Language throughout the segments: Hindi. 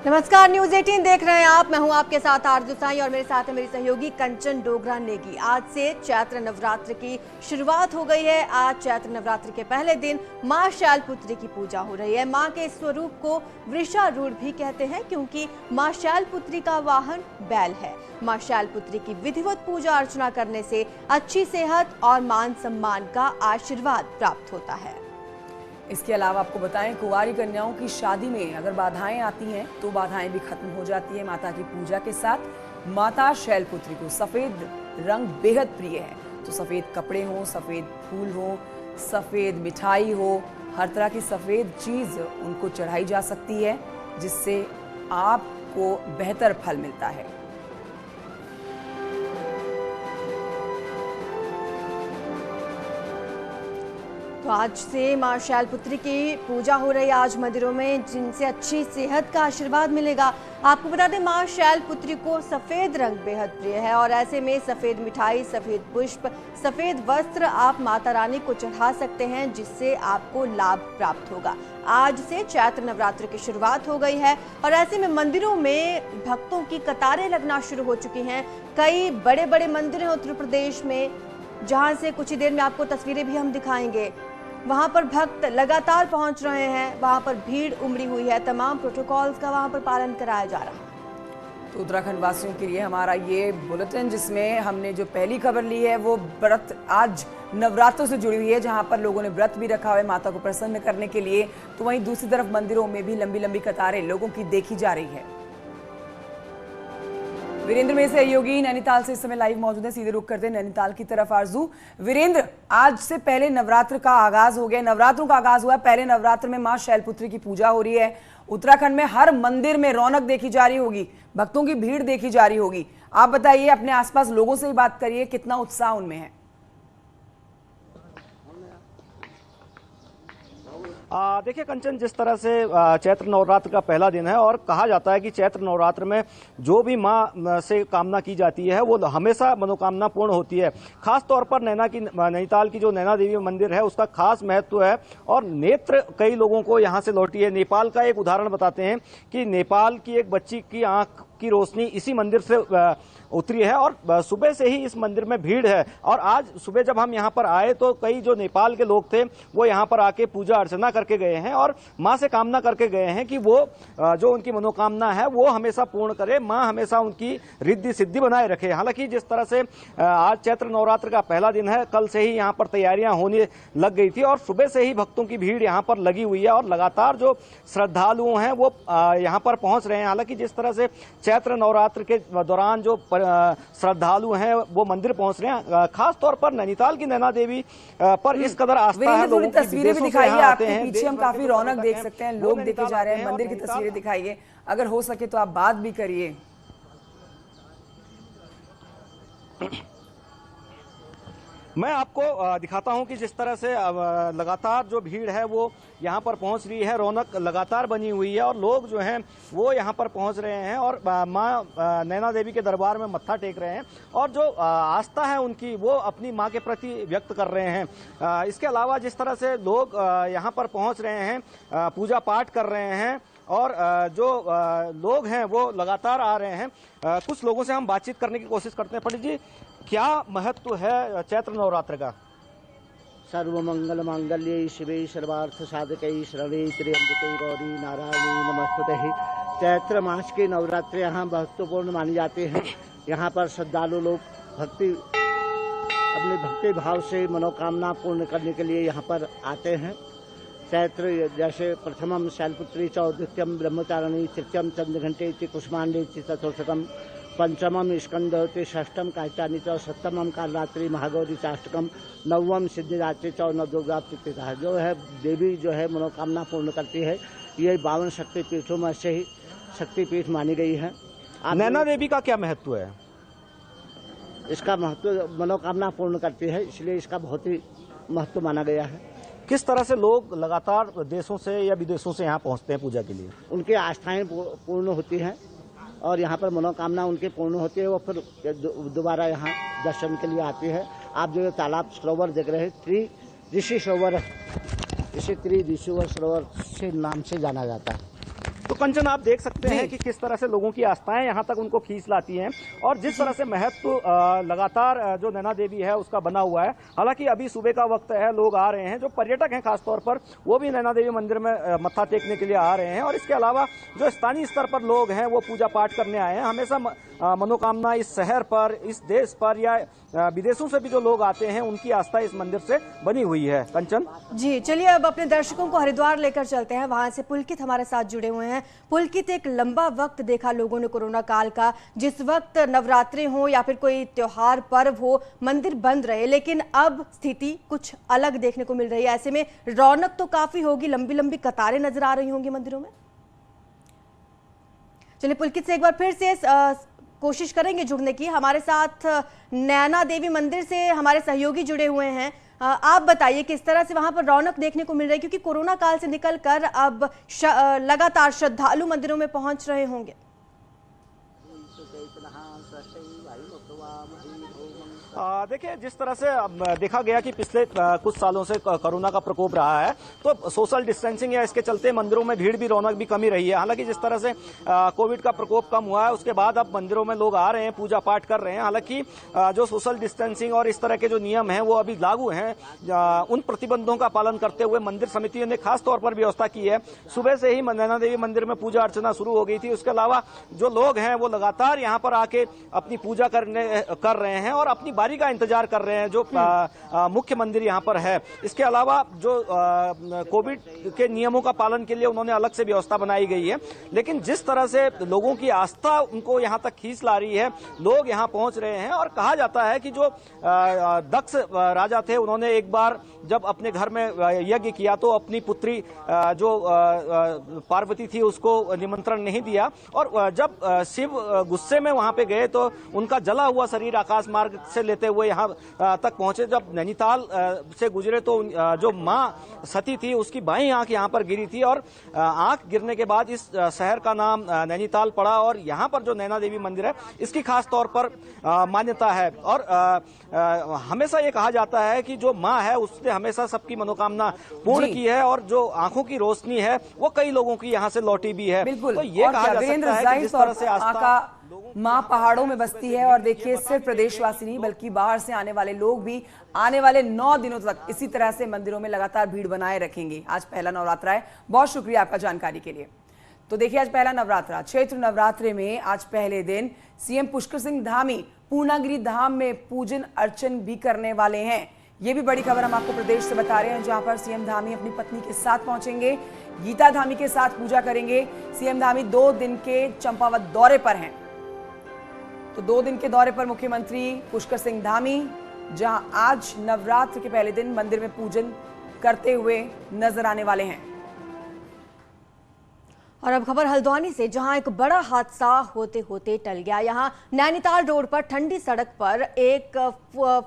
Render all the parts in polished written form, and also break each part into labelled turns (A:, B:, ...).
A: नमस्कार, न्यूज 18 देख रहे हैं आप। मैं हूं आपके साथ आरजू साई और मेरे साथ है मेरी सहयोगी कंचन डोगरा नेगी। आज से चैत्र नवरात्र की शुरुआत हो गई है। आज चैत्र नवरात्र के पहले दिन मां शैलपुत्री की पूजा हो रही है। मां के स्वरूप को वृषारूढ़ भी कहते हैं क्योंकि मां शैलपुत्री का वाहन बैल है। मां शैलपुत्री की विधिवत पूजा अर्चना करने से अच्छी सेहत और मान सम्मान का आशीर्वाद प्राप्त होता है।
B: इसके अलावा आपको बताएं, कुंवारी कन्याओं की शादी में अगर बाधाएं आती हैं तो बाधाएं भी खत्म हो जाती है माता की पूजा के साथ। माता शैलपुत्री को सफेद रंग बेहद प्रिय है, तो सफेद कपड़े हो, सफेद फूल हो, सफेद मिठाई हो, हर तरह की सफेद चीज उनको चढ़ाई जा सकती है, जिससे आपको बेहतर फल मिलता है।
A: तो आज से मां शैलपुत्री की पूजा हो रही है आज मंदिरों में, जिनसे अच्छी सेहत का आशीर्वाद मिलेगा। आपको बता दें, मां शैलपुत्री को सफेद रंग बेहद प्रिय है और ऐसे में सफेद मिठाई, सफेद पुष्प, सफेद वस्त्र आप माता रानी को चढ़ा सकते हैं, जिससे आपको लाभ प्राप्त होगा। आज से चैत्र नवरात्र की शुरुआत हो गई है और ऐसे में मंदिरों में भक्तों की कतारें लगना शुरू हो चुकी हैं। कई बड़े बड़े मंदिर हैं उत्तर प्रदेश में, जहां से कुछ ही देर में आपको तस्वीरें भी हम दिखाएंगे। वहां पर भक्त लगातार पहुंच रहे हैं, वहां पर भीड़ उमड़ी हुई है, तमाम प्रोटोकॉल्स का वहां पर पालन कराया जा रहा है।
B: तो उत्तराखंड वासियों के लिए हमारा ये बुलेटिन, जिसमें हमने जो पहली खबर ली है वो व्रत आज नवरात्रों से जुड़ी हुई है, जहां पर लोगों ने व्रत भी रखा हुआ है माता को प्रसन्न करने के लिए। तो वहीं दूसरी तरफ मंदिरों में भी लंबी लंबी कतारें लोगों की देखी जा रही है। वीरेंद्र मेरे सहयोगी नैनीताल से इस समय लाइव मौजूद है, सीधे रुख करते हैं नैनीताल की तरफ। आरजू, वीरेंद्र, आज से पहले नवरात्र का आगाज हो गया, नवरात्रों का आगाज हुआ है। पहले नवरात्र में मां शैलपुत्री की पूजा हो रही है। उत्तराखंड में हर मंदिर में रौनक देखी जा रही होगी, भक्तों की भीड़ देखी जा रही होगी। आप बताइए, अपने आसपास लोगों से ही बात करिए, कितना उत्साह उनमें है?
C: देखिए कंचन, जिस तरह से चैत्र नवरात्र का पहला दिन है और कहा जाता है कि चैत्र नवरात्र में जो भी मां से कामना की जाती है वो हमेशा मनोकामना पूर्ण होती है। खास तौर पर नैनीताल की जो नैना देवी मंदिर है उसका खास महत्व है और नेत्र कई लोगों को यहाँ से लौटी है। नेपाल का एक उदाहरण बताते हैं कि नेपाल की एक बच्ची की आंख की रोशनी इसी मंदिर से उतरी है और सुबह से ही इस मंदिर में भीड़ है। और आज सुबह जब हम यहाँ पर आए तो कई जो नेपाल के लोग थे वो यहाँ पर आके पूजा अर्चना करके गए हैं और माँ से कामना करके गए हैं कि वो जो उनकी मनोकामना है वो हमेशा पूर्ण करे, माँ हमेशा उनकी रिद्धि सिद्धि बनाए रखे। हालांकि जिस तरह से आज चैत्र नवरात्र का पहला दिन है, कल से ही यहाँ पर तैयारियां होने लग गई थी और सुबह से ही भक्तों की भीड़ यहाँ पर लगी हुई है और लगातार जो श्रद्धालु हैं वो यहाँ पर पहुंच रहे हैं। हालांकि जिस तरह से चैत्र नवरात्र के दौरान जो श्रद्धालु हैं वो मंदिर पहुंच रहे हैं, खास तौर पर नैनीताल की नैना देवी पर इस कदर आस्था है। लोगों की
B: तस्वीरें भी दिखाइए, आपके पीछे हम काफी रौनक देख सकते हैं, लोग देखे जा रहे हैं। मंदिर की तस्वीरें दिखाइए, अगर हो सके तो आप बात भी करिए।
C: मैं आपको दिखाता हूं कि जिस तरह से लगातार जो भीड़ है वो यहाँ पर पहुंच रही है, रौनक लगातार बनी हुई है और लोग जो हैं वो यहाँ पर पहुंच रहे हैं और मां नैना देवी के दरबार में मत्था टेक रहे हैं और जो आस्था है उनकी वो अपनी मां के प्रति व्यक्त कर रहे हैं। इसके अलावा जिस तरह से लोग यहाँ पर पहुँच रहे हैं, पूजा पाठ कर रहे हैं और जो लोग हैं वो लगातार आ रहे हैं। कुछ लोगों से हम बातचीत करने की कोशिश करते हैं। पंडित जी, क्या महत्व है चैत्र नवरात्र का?
D: सर्वमंगल मांगल्ये शिवे सर्वार्थ साधके शरणे त्र्यंबके गौरी नारायणी नमस्तुते। चैत्र मास के नवरात्र यहाँ महत्वपूर्ण माने जाते हैं। यहाँ पर श्रद्धालु लोग अपने भक्ति भाव से मनोकामना पूर्ण करने के लिए यहाँ पर आते हैं। चैत्र जैसे प्रथमम शैलपुत्री च, द्वितीयम ब्रह्मचारिणी, तृतीयम चंद्रघंटे कुष्मांडे चतुर्थकम, पंचमम स्कंदवती, षष्ठम कात्यायनी च, सप्तमम कालरात्रि महागौरी चाष्टकम, नवम सिद्धिदात्री च, नवदुर्गा प्रीतिता। जो है देवी जो है मनोकामना पूर्ण करती है। ये 52 शक्तिपीठों में से ही शक्तिपीठ मानी गई है।
C: नैना देवी का क्या महत्व है?
D: इसका महत्व मनोकामना पूर्ण करती है, इसलिए इसका बहुत ही महत्व माना गया है।
C: किस तरह से लोग लगातार देशों से या विदेशों से यहाँ पहुँचते हैं पूजा के लिए?
D: उनकी आस्थाएं पूर्ण होती हैं और यहाँ पर मनोकामना उनकी पूर्ण होती है, वो फिर दोबारा यहाँ दर्शन के लिए आती है। आप जो तालाब सरोवर देख रहे हैं, त्रिऋषि सरोवर, इसे त्रिऋषि सरोवर से नाम से जाना जाता है।
C: तो कंचन आप देख सकते हैं कि किस तरह से लोगों की आस्थाएं यहाँ तक उनको खींच लाती हैं और जिस तरह से महत्व लगातार जो नैना देवी है उसका बना हुआ है। हालांकि अभी सुबह का वक्त है, लोग आ रहे हैं, जो पर्यटक हैं खासतौर पर वो भी नैना देवी मंदिर में मत्था टेकने के लिए आ रहे हैं और इसके अलावा जो स्थानीय स्तर पर लोग हैं वो पूजा पाठ करने आए हैं। हमेशा मनोकामना इस शहर पर, इस देश पर या विदेशों से भी जो लोग आते हैं उनकी आस्था इस मंदिर से बनी हुई है। कंचन
A: जी, चलिए अब अपने दर्शकों को हरिद्वार लेकर चलते हैं। वहां से पुलकित हमारे साथ जुड़े हुए हैं। पुलकित, एक लंबा वक्त देखा लोगों ने कोरोना काल का, जिस वक्त नवरात्रि हो या फिर कोई त्योहार पर्व हो, मंदिर बंद रहे, लेकिन अब स्थिति कुछ अलग देखने को मिल रही है। ऐसे में रौनक तो काफी होगी, लंबी लंबी कतारें नजर आ रही होंगी मंदिरों में। चलिए पुलकित से एक बार फिर से कोशिश करेंगे जुड़ने की। हमारे साथ नैना देवी मंदिर से हमारे सहयोगी जुड़े हुए हैं। आप बताइए किस तरह से वहां पर रौनक देखने को मिल रही है, क्योंकि कोरोना काल से निकलकर अब लगातार श्रद्धालु मंदिरों में पहुंच रहे होंगे।
C: देखिए, जिस तरह से देखा गया कि पिछले कुछ सालों से कोरोना का प्रकोप रहा है तो सोशल डिस्टेंसिंग या इसके चलते मंदिरों में भीड़ भी, रौनक भी कमी रही है। हालांकि जिस तरह से कोविड का प्रकोप कम हुआ है उसके बाद अब मंदिरों में लोग आ रहे हैं, पूजा पाठ कर रहे हैं। हालांकि जो सोशल डिस्टेंसिंग और इस तरह के जो नियम हैं वो अभी लागू हैं, उन प्रतिबंधों का पालन करते हुए मंदिर समितियों ने खास तौर पर व्यवस्था की है। सुबह से ही नैना देवी मंदिर में पूजा अर्चना शुरू हो गई थी। उसके अलावा जो लोग हैं वो लगातार यहाँ पर आके अपनी पूजा कर रहे हैं और अपनी बारी का इंतजार कर रहे हैं जो मुख्य मंदिर यहाँ पर है। इसके अलावा जो कोविड के नियमों का पालन के लिए उन्होंने अलग से व्यवस्था बनाई गई है, लेकिन जिस तरह से लोगों की आस्था उनको यहाँ तक खींच ला रही है, लोग यहाँ पहुंच रहे हैं। और कहा जाता है कि जो दक्ष राजा थे उन्होंने एक बार जब अपने घर में यज्ञ किया तो अपनी पुत्री जो पार्वती थी उसको निमंत्रण नहीं दिया और जब शिव गुस्से में वहां पे गए तो उनका जला हुआ शरीर आकाश मार्ग से लेते हुए यहाँ तक पहुंचे। जब नैनीताल से गुजरे तो जो मां सती थी उसकी बाईं आंख यहाँ पर गिरी थी और आंख गिरने के बाद इस शहर का नाम नैनीताल पड़ा और यहाँ पर जो नैना देवी मंदिर है इसकी खास तौर पर मान्यता है। और हमेशा ये कहा जाता है कि जो मां है उसने हमेशा सबकी मनोकामना पूर्ण की है और जो आंखों की रोशनी है वो कई लोगों की यहाँ से लौटी भी है।
B: बिल्कुल,
C: तो ये कहा जा सकता है कि जिस तरह से आस्था
B: माँ पहाड़ों में बसती है। और देखिए, सिर्फ प्रदेशवासी नहीं बल्कि बाहर से आने वाले लोग भी आने वाले 9 दिनों तक इसी तरह से मंदिरों में लगातार भीड़ बनाए रखेंगे। आज पहला नवरात्रा है। बहुत शुक्रिया आपका जानकारी के लिए। तो देखिए, आज पहला नवरात्रा, चैत्र नवरात्रे में आज पहले दिन सीएम पुष्कर सिंह धामी पूर्णागिरि धाम में पूजन अर्चन भी करने वाले हैं। ये भी बड़ी खबर हम आपको प्रदेश से बता रहे हैं, जहां पर सीएम धामी अपनी पत्नी के साथ पहुंचेंगे, गीता धामी के साथ पूजा करेंगे। सीएम धामी 2 दिन के चंपावत दौरे पर हैं। तो 2 दिन के दौरे पर मुख्यमंत्री पुष्कर सिंह धामी, जहां आज नवरात्र के पहले दिन मंदिर में पूजन करते हुए नजर आने वाले हैं।
A: और अब खबर हल्द्वानी से, जहां एक बड़ा हादसा होते होते टल गया। यहां नैनीताल रोड पर ठंडी सड़क पर एक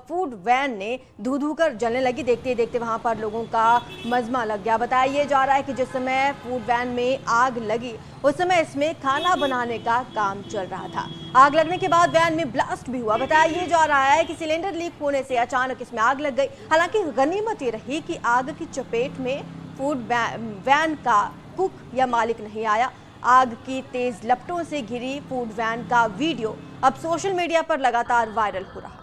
A: फूड वैन ने धू धू कर जलने लगी। देखते ही देखते वहां पर लोगों का मजमा लग गया। बताया जा रहा है कि जिस समय फूड वैन में आग लगी उस समय इसमें खाना बनाने का काम चल रहा था। आग लगने के बाद वैन में ब्लास्ट भी हुआ। बताया जा रहा है कि सिलेंडर लीक होने से अचानक इसमें आग लग गई। हालांकि गनीमत ये रही कि आग की चपेट में फूड वैन का कुक या मालिक नहीं आया। आग की तेज लपटों से घिरी फूड वैन का वीडियो अब सोशल मीडिया पर लगातार वायरल हो रहा।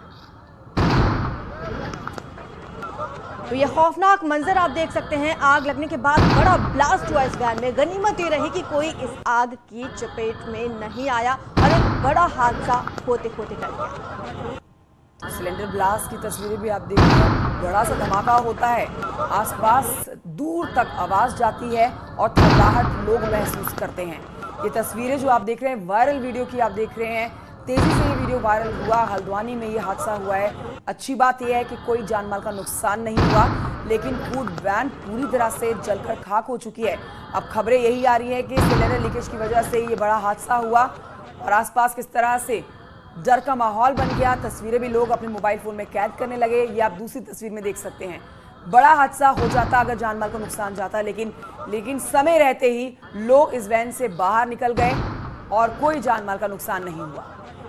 A: तो ये खौफनाक मंजर आप देख सकते हैं। आग लगने के बाद बड़ा ब्लास्ट हुआ इस वैन में। गनीमत ये रही कि कोई इस आग की चपेट में नहीं आया और एक बड़ा हादसा होते होते टल गया।
B: सिलेंडर ब्लास्ट की तस्वीरें भी आप देख रहे हैं। बड़ा सा धमाका होता है, आसपास दूर तक आवाज जाती है और थकावट लोग महसूस करते हैं। ये तस्वीरें जो आप देख रहे हैं वायरल वीडियो की आप देख रहे हैं। तेजी से ये वीडियो वायरल हुआ। हल्द्वानी में ये हादसा हुआ है। अच्छी बात यह है कि कोई जानमाल का नुकसान नहीं हुआ, लेकिन फूड वैन पूरी तरह से जलकर खाक हो चुकी है। अब खबरें यही आ रही है कि सिलेंडर लीकेज की वजह से ये बड़ा हादसा हुआ और आसपास किस तरह से डर का माहौल बन गया। तस्वीरें भी लोग अपने मोबाइल फोन में कैद करने लगे। ये आप दूसरी तस्वीर में देख सकते हैं। बड़ा हादसा हो जाता अगर जानमाल का नुकसान जाता, लेकिन समय रहते ही लोग इस वैन से बाहर निकल गए और कोई जानमाल का नुकसान नहीं हुआ।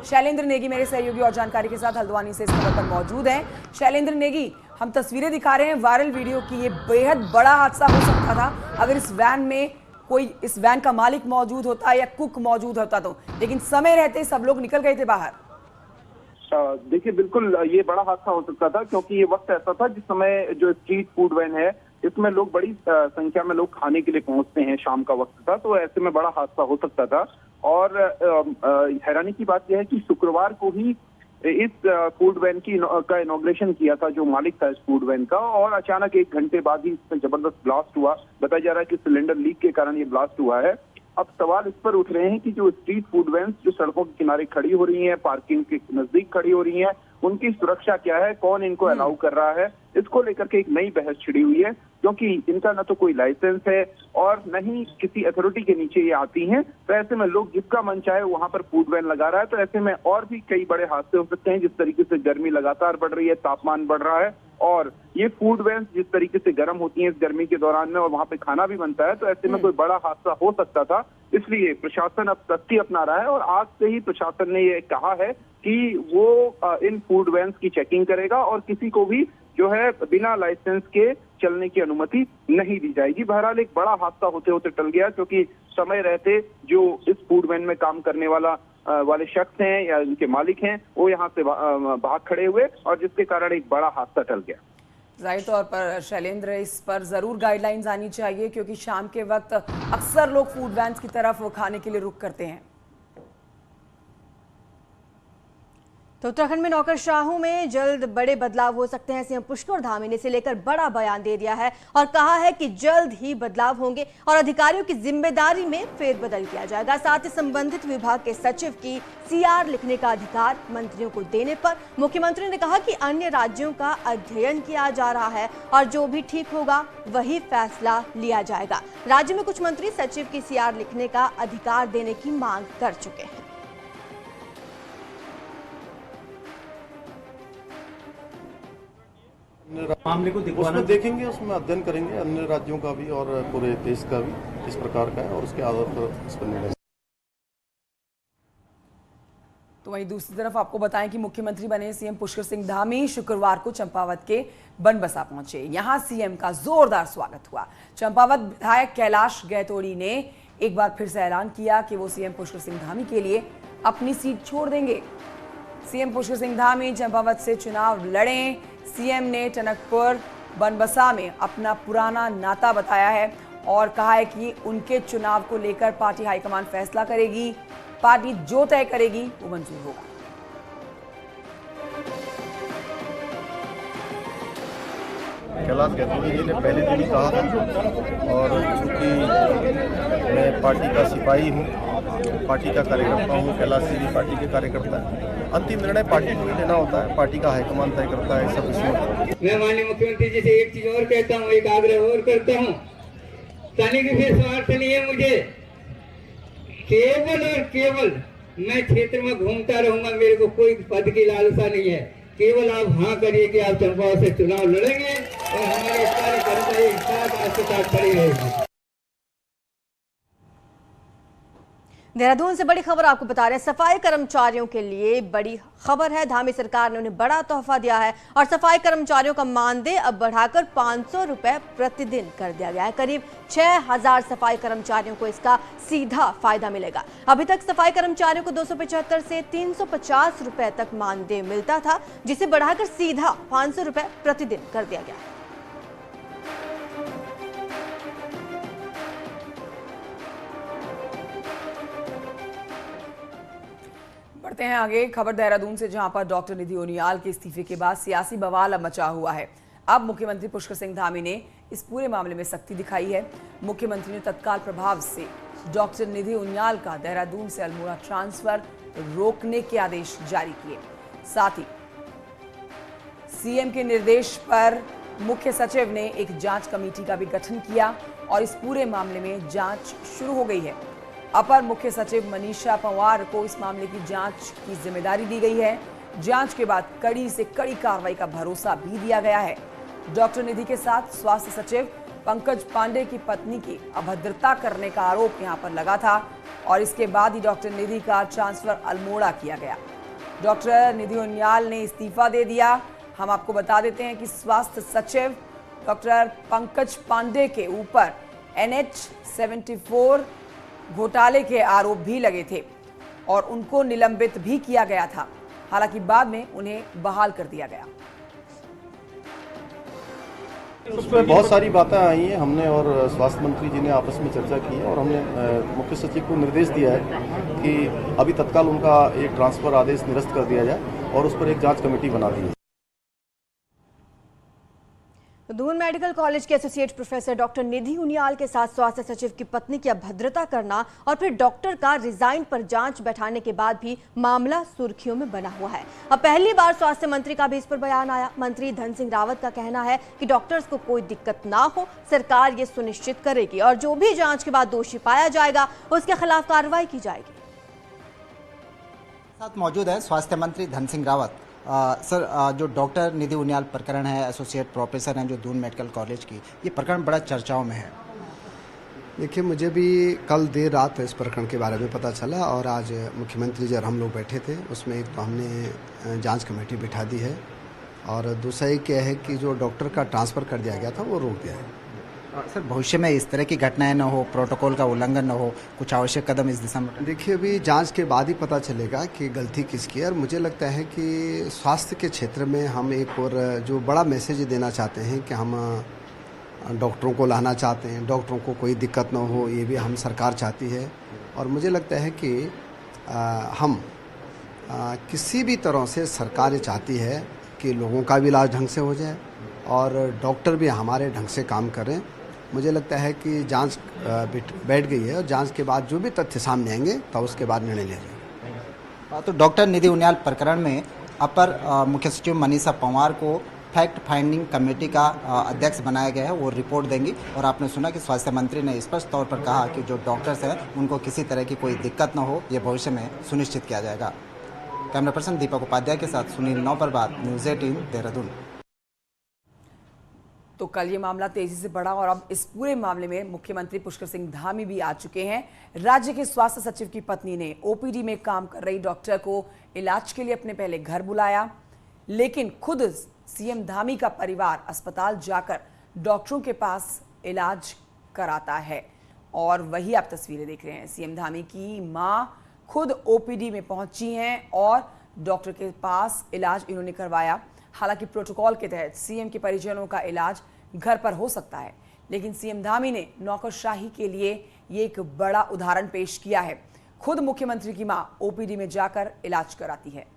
B: शैलेंद्र नेगी मेरे सहयोगी और जानकारी के साथ हल्द्वानी से इस खबर पर मौजूद हैं। शैलेंद्र नेगी, हम तस्वीरें दिखा रहे हैं वायरल वीडियो की। ये बेहद बड़ा हादसा हो सकता था अगर इस वैन में कोई इस वैन का मालिक मौजूद होता या कुक मौजूद होता तो, लेकिन समय रहते सब लोग निकल गए थे बाहर।
E: देखिए बिल्कुल ये बड़ा हादसा हो सकता था, क्योंकि ये वक्त ऐसा था जिस समय जो स्ट्रीट फूड वैन है इसमें लोग बड़ी संख्या में लोग खाने के लिए पहुंचते हैं, शाम का वक्त था, तो ऐसे में बड़ा हादसा हो सकता था। और हैरानी की बात यह है कि शुक्रवार को ही इस फूड वैन का इनॉग्रेशन किया था जो मालिक था इस फूड वैन का, और अचानक 1 घंटे बाद ही इसमें जबरदस्त ब्लास्ट हुआ। बताया जा रहा है कि सिलेंडर लीक के कारण ये ब्लास्ट हुआ है। अब सवाल इस पर उठ रहे हैं कि जो स्ट्रीट फूड वैन जो सड़कों के किनारे खड़ी हो रही हैं, पार्किंग के नजदीक खड़ी हो रही हैं, उनकी सुरक्षा क्या है, कौन इनको अलाउ कर रहा है, इसको लेकर के एक नई बहस छिड़ी हुई है, क्योंकि इनका न तो कोई लाइसेंस है और न ही किसी अथॉरिटी के नीचे ये आती हैं। तो ऐसे में लोग जिसका मन चाहे वहां पर फूड वैन लगा रहा है, तो ऐसे में और भी कई बड़े हादसे हो सकते हैं। जिस तरीके से गर्मी लगातार बढ़ रही है, तापमान बढ़ रहा है, और ये फूड वैन जिस तरीके से गर्म होती हैं इस गर्मी के दौरान में, और वहां पे खाना भी बनता है, तो ऐसे में कोई बड़ा हादसा हो सकता था। इसलिए प्रशासन अब सख्ती अपना रहा है, और आज से ही प्रशासन ने ये कहा है कि वो इन फूड वैन्स की चेकिंग करेगा और किसी को भी जो है बिना लाइसेंस के चलने की अनुमति नहीं दी जाएगी। बहरहाल एक बड़ा हादसा होते होते टल गया, क्योंकि समय रहते जो इस फूड वैन में काम करने वाले शख्स हैं या इनके मालिक हैं, वो यहाँ से भाग खड़े हुए, और जिसके कारण एक बड़ा हादसा टल गया।
B: जाहिर तौर पर शैलेंद्र, इस पर जरूर गाइडलाइंस आनी चाहिए, क्योंकि शाम के वक्त अक्सर लोग फूड वैन्स की तरफ खाने के लिए रुख करते हैं।
A: तो उत्तराखंड में नौकरशाहों में जल्द बड़े बदलाव हो सकते हैं। सीएम पुष्कर धामी ने इसे लेकर बड़ा बयान दे दिया है और कहा है कि जल्द ही बदलाव होंगे और अधिकारियों की जिम्मेदारी में फेरबदल किया जाएगा। साथ ही संबंधित विभाग के सचिव की सीआर लिखने का अधिकार मंत्रियों को देने पर मुख्यमंत्री ने कहा कि अन्य राज्यों का अध्ययन किया जा रहा है और जो भी ठीक होगा वही फैसला लिया जाएगा। राज्य में कुछ मंत्री सचिव की सीआर लिखने का अधिकार देने की मांग कर चुके हैं।
F: मामले को उसमें देखेंगे, उसमें अध्ययन करेंगे अन्य राज्यों का भी और पूरे देश का भी किस प्रकार का है, और उसके आधार पर इस पर निर्णय।
B: तो वहीं दूसरी तरफ आपको बताएं कि मुख्यमंत्री बने सीएम पुष्कर सिंह धामी शुक्रवार को चंपावत के बनबसा पहुंचे। यहां सीएम का जोरदार स्वागत हुआ। चंपावत विधायक कैलाश गैतोड़ी ने एक बार फिर से ऐलान किया कि वो सीएम पुष्कर सिंह धामी के लिए अपनी सीट छोड़ देंगे। सीएम पुष्कर सिंह धामी चंपावत से चुनाव लड़े। सीएम ने टनकपुर बनबसा में अपना पुराना नाता बताया है और कहा है कि उनके चुनाव को लेकर पार्टी हाईकमान फैसला करेगी, पार्टी जो तय करेगी वो मंजूर होगा।
F: कैलाश गैतोड़ी जी ने पहले दिन ही कहा था, और चूंकि मैं पार्टी का सिपाही हूँ, पार्टी का कार्यकर्ता हूँ, कैलाश जी भी पार्टी के कार्यकर्ता है, अंतिम निर्णय पार्टी को ही लेना होता है, पार्टी का हाईकमान तय करता है सब इसमें।
G: मैं माननीय मुख्यमंत्री जी से एक चीज और कहता हूँ, एक आग्रह और करता हूँ, तनिक भी स्वार्थ नहीं है मुझे, केवल और केवल मैं क्षेत्र में घूमता रहूंगा, मेरे को कोई पद की लालसा नहीं है, केवल आप हाँ करिए कि आप चंपावत से चुनाव लड़ेंगे और हमारे कार्यकर्ता एक साथ आपके साथ खड़े रहेंगे।
A: देहरादून से बड़ी खबर आपको बता रहे हैं, सफाई कर्मचारियों के लिए बड़ी खबर है। धामी सरकार ने उन्हें बड़ा तोहफा दिया है और सफाई कर्मचारियों का मानदेय अब बढ़ाकर 500 रुपए प्रतिदिन कर दिया गया है। करीब 6000 सफाई कर्मचारियों को इसका सीधा फायदा मिलेगा। अभी तक सफाई कर्मचारियों को 275 से 350 रुपए तक मानदेय मिलता था, जिसे बढ़ाकर सीधा 500 रुपए प्रतिदिन कर दिया गया।
B: बढ़ते हैं आगे। खबर देहरादून से, जहां पर डॉक्टर निधि उनियाल के इस्तीफे के बाद सियासी बवाल अब मचा हुआ है। अब मुख्यमंत्री पुष्कर सिंह धामी ने इस पूरे मामले में सख्ती दिखाई है। मुख्यमंत्री ने तत्काल प्रभाव से डॉक्टर निधि उनियाल का देहरादून से अल्मोड़ा ट्रांसफर रोकने के आदेश जारी किए। साथ ही सीएम के निर्देश पर मुख्य सचिव ने एक जांच कमेटी का भी गठन किया और इस पूरे मामले में जांच शुरू हो गई है। अपर मुख्य सचिव मनीषा पंवार को इस मामले की जांच की जिम्मेदारी दी गई है। जांच के बाद कड़ी से कड़ी कार्रवाई का भरोसा भी दिया गया है। डॉक्टर निधि के साथ स्वास्थ्य सचिव पंकज पांडे की पत्नी की अभद्रता करने का आरोप यहां पर लगा था और इसके बाद ही डॉक्टर निधि का ट्रांसफर अल्मोड़ा किया गया। डॉक्टर निधि उनियाल ने इस्तीफा दे दिया। हम आपको बता देते हैं कि स्वास्थ्य सचिव डॉक्टर पंकज पांडे के ऊपर NH-74 घोटाले के आरोप भी लगे थे और उनको निलंबित भी किया गया था। हालांकि बाद में उन्हें बहाल कर दिया गया।
F: उस पर बहुत सारी बातें आई हैं, हमने और स्वास्थ्य मंत्री जी ने आपस में चर्चा की है और हमने मुख्य सचिव को निर्देश दिया है कि अभी तत्काल उनका एक ट्रांसफर आदेश निरस्त कर दिया जाए और उस पर एक जांच कमेटी बना दी है।
A: दून मेडिकल कॉलेज के एसोसिएट प्रोफेसर डॉक्टर निधि उनियाल के साथ स्वास्थ्य सचिव की पत्नी की अभद्रता करना और फिर डॉक्टर का रिजाइन पर जांच बैठाने के बाद भी मामला सुर्खियों में बना हुआ है। अब पहली बार स्वास्थ्य मंत्री का भी इस पर बयान आया। मंत्री धन सिंह रावत का कहना है कि डॉक्टर्स को कोई दिक्कत ना हो, सरकार ये सुनिश्चित करेगी और जो भी जांच के बाद दोषी पाया जाएगा उसके खिलाफ कार्रवाई की जाएगी।
H: साथ मौजूद है स्वास्थ्य मंत्री धन सिंह रावत। सर, जो डॉक्टर निधि उनियाल प्रकरण है, एसोसिएट प्रोफेसर हैं जो दून मेडिकल कॉलेज की, ये प्रकरण बड़ा चर्चाओं में है।
I: देखिए, मुझे भी कल देर रात इस प्रकरण के बारे में पता चला और आज मुख्यमंत्री जी और हम लोग बैठे थे, उसमें एक तो हमने जांच कमेटी बिठा दी है और दूसरा ये क्या है कि जो डॉक्टर का ट्रांसफ़र कर दिया गया था वो रोक दिया है।
H: सर, भविष्य में इस तरह की घटनाएं न हो, प्रोटोकॉल का उल्लंघन न हो, कुछ आवश्यक कदम इस दिशा में?
I: देखिए, अभी जांच के बाद ही पता चलेगा कि गलती किसकी है और मुझे लगता है कि स्वास्थ्य के क्षेत्र में हम एक और जो बड़ा मैसेज देना चाहते हैं कि हम डॉक्टरों को लाना चाहते हैं, डॉक्टरों को कोई दिक्कत न हो, ये भी हम सरकार चाहती है। और मुझे लगता है कि हम किसी भी तरह से सरकार ये चाहती है कि लोगों का भी इलाज ढंग से हो जाए और डॉक्टर भी हमारे ढंग से काम करें। मुझे लगता है कि जांच बैठ गई है और जांच के बाद जो भी तथ्य सामने आएंगे तब उसके बाद निर्णय लिया जाएगा।
H: तो डॉक्टर निधि उनियाल प्रकरण में अपर मुख्य सचिव मनीषा पंवार को फैक्ट फाइंडिंग कमेटी का अध्यक्ष बनाया गया है, वो रिपोर्ट देंगी। और आपने सुना कि स्वास्थ्य मंत्री ने स्पष्ट तौर पर कहा कि जो डॉक्टर्स हैं उनको किसी तरह की कोई दिक्कत न हो, ये भविष्य में सुनिश्चित किया जाएगा। कैमरा पर्सन दीपक उपाध्याय के साथ सुनील नौपरबात, न्यूज़ 18 देहरादून।
B: तो कल ये मामला तेजी से बढ़ा और अब इस पूरे मामले में मुख्यमंत्री पुष्कर सिंह धामी भी आ चुके हैं। राज्य के स्वास्थ्य सचिव की पत्नी ने ओपीडी में काम कर रही डॉक्टर को इलाज के लिए अपने पहले घर बुलाया, लेकिन खुद सीएम धामी का परिवार अस्पताल जाकर डॉक्टरों के पास इलाज कराता है। और वही आप तस्वीरें देख रहे हैं, सीएम धामी की मां खुद ओपीडी में पहुंची हैं और डॉक्टर के पास इलाज इन्होंने करवाया। हालांकि प्रोटोकॉल के तहत सीएम के परिजनों का इलाज घर पर हो सकता है, लेकिन सीएम धामी ने नौकरशाही के लिए ये एक बड़ा उदाहरण पेश किया है। खुद मुख्यमंत्री की मां ओपीडी में जाकर इलाज कराती है।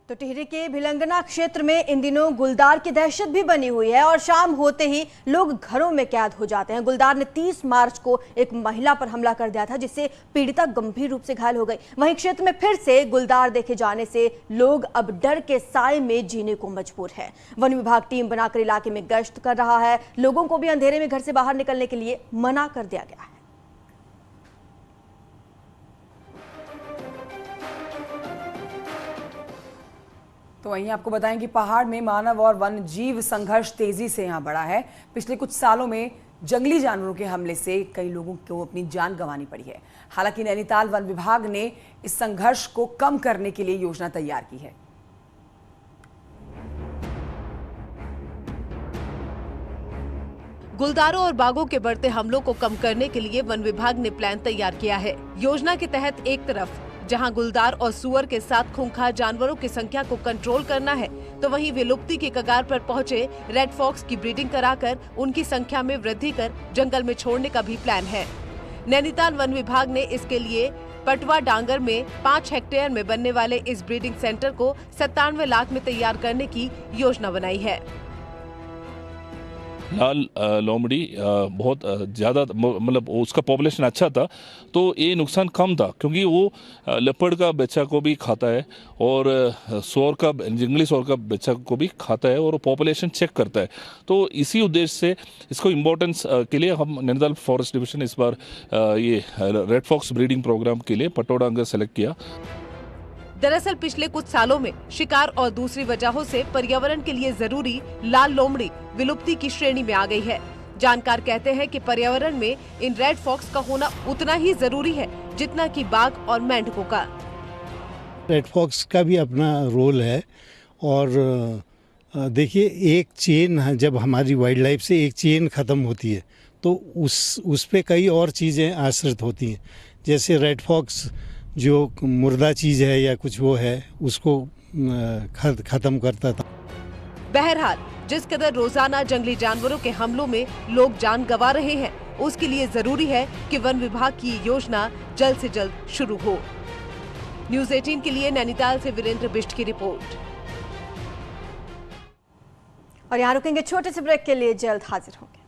A: तो टिहरी के भिलंगना क्षेत्र में इन दिनों गुलदार की दहशत भी बनी हुई है और शाम होते ही लोग घरों में कैद हो जाते हैं। गुलदार ने 30 मार्च को एक महिला पर हमला कर दिया था, जिससे पीड़िता गंभीर रूप से घायल हो गई। वहीं क्षेत्र में फिर से गुलदार देखे जाने से लोग अब डर के साए में जीने को मजबूर है। वन विभाग टीम बनाकर इलाके में गश्त कर रहा है। लोगों को भी अंधेरे में घर से बाहर निकलने के लिए मना कर दिया गया है।
B: तो वहीं आपको बताएं कि पहाड़ में मानव और वन जीव संघर्ष तेजी से यहां बढ़ा है। पिछले कुछ सालों में जंगली जानवरों के हमले से कई लोगों को अपनी जान गंवानी पड़ी है। हालांकि नैनीताल वन विभाग ने इस संघर्ष को कम करने के लिए योजना तैयार की है।
J: गुलदारों और बाघों के बढ़ते हमलों को कम करने के लिए वन विभाग ने प्लान तैयार किया है। योजना के तहत एक तरफ जहां गुलदार और सुअर के साथ खूंखार जानवरों की संख्या को कंट्रोल करना है, तो वहीं विलुप्ति की कगार पर पहुंचे रेड फॉक्स की ब्रीडिंग कराकर उनकी संख्या में वृद्धि कर जंगल में छोड़ने का भी प्लान है। नैनीताल वन विभाग ने इसके लिए पटवा डांगर में 5 हेक्टेयर में बनने वाले इस ब्रीडिंग सेंटर को 97 लाख में तैयार करने की योजना बनाई है।
K: लाल लोमड़ी बहुत ज़्यादा, मतलब उसका पॉपुलेशन अच्छा था, तो ये नुकसान कम था क्योंकि वो लेपर्ड का बच्चा को भी खाता है और सूअर का, जंगली सूअर का बच्चा को भी खाता है और पॉपुलेशन चेक करता है। तो इसी उद्देश्य से इसको इम्पोर्टेंस के लिए हम नैनीताल फॉरेस्ट डिवीजन इस बार ये रेड फॉक्स ब्रीडिंग प्रोग्राम के लिए पटोडांगर सेलेक्ट किया।
J: दरअसल पिछले कुछ सालों में शिकार और दूसरी वजहों से पर्यावरण के लिए जरूरी लाल लोमड़ी विलुप्ति की श्रेणी में आ गई है। जानकार कहते हैं कि पर्यावरण में इन रेड फॉक्स का होना उतना ही जरूरी है जितना कि बाघ और मेंढकों का।
L: रेड फॉक्स का भी अपना रोल है और देखिए, एक चेन, जब हमारी वाइल्ड लाइफ से एक चेन ख़त्म होती है तो उस पे कई और चीज़ें आश्रित होती हैं। जैसे रेड फॉक्स जो मुर्दा चीज़ है या कुछ वो है, उसको ख़त्म करता था।
J: बहरहाल, जिस कदर रोजाना जंगली जानवरों के हमलों में लोग जान गंवा रहे हैं, उसके लिए जरूरी है कि वन विभाग की योजना जल्द से जल्द शुरू हो। न्यूज़ 18 के लिए नैनीताल से वीरेंद्र बिष्ट की रिपोर्ट।
A: और यहाँ रुकेंगे छोटे से ब्रेक के लिए, जल्द हाजिर होंगे।